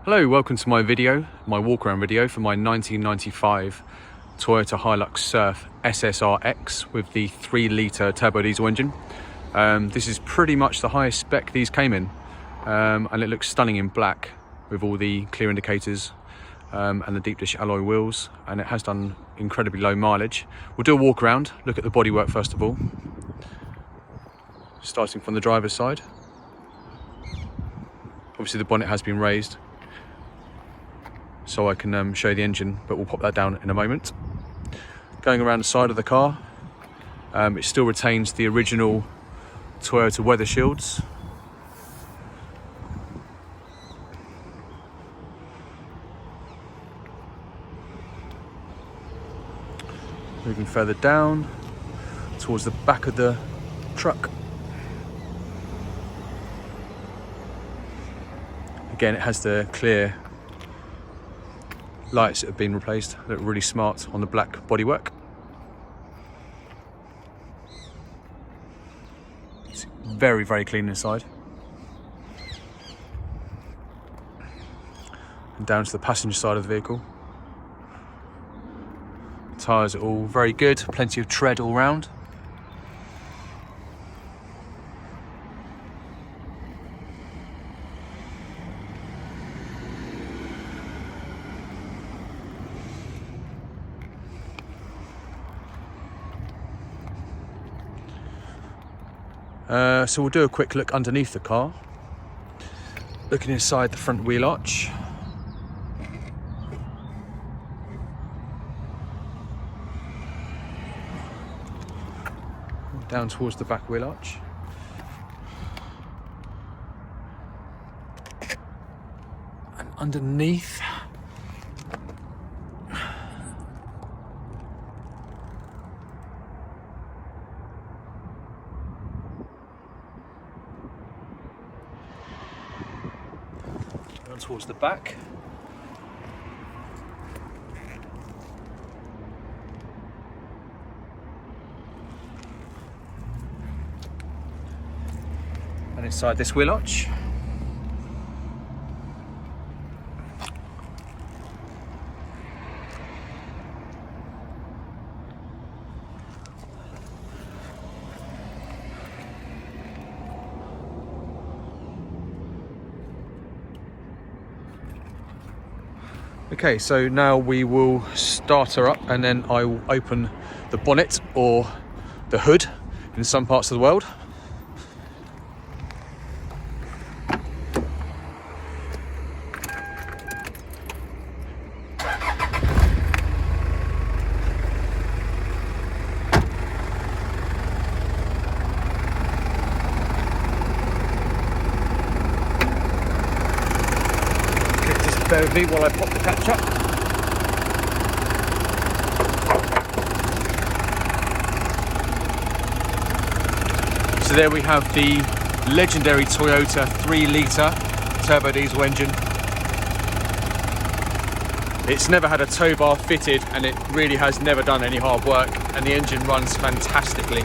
Hello, welcome to my video, my walk around video for my 1995 Toyota Hilux Surf SSR-X with the 3-litre turbo diesel engine. This is pretty much the highest spec these came in, and it looks stunning in black with all the clear indicators and the deep dish alloy wheels, and it has done incredibly low mileage. We'll do a walk around, look at the bodywork first of all, starting from the driver's side. Obviously the bonnet has been raised so I can show you the engine, but we'll pop that down in a moment. Going around the side of the car, it still retains the original Toyota weather shields. Moving further down towards the back of the truck. Again, it has the clear lights that have been replaced, look really smart on the black bodywork. It's very, very clean inside. And down to the passenger side of the vehicle. Tyres are all very good, plenty of tread all round. So we'll do a quick look underneath the car. Looking inside the front wheel arch. Down towards the back wheel arch. And underneath, down towards the back. And inside this wheel arch. Okay, so now we will start her up and then I will open the bonnet or the hood in some parts of the world. Bear with me while I pop the catch up. So there we have the legendary Toyota 3-litre turbo diesel engine. It's never had a tow bar fitted and it really has never done any hard work, and the engine runs fantastically.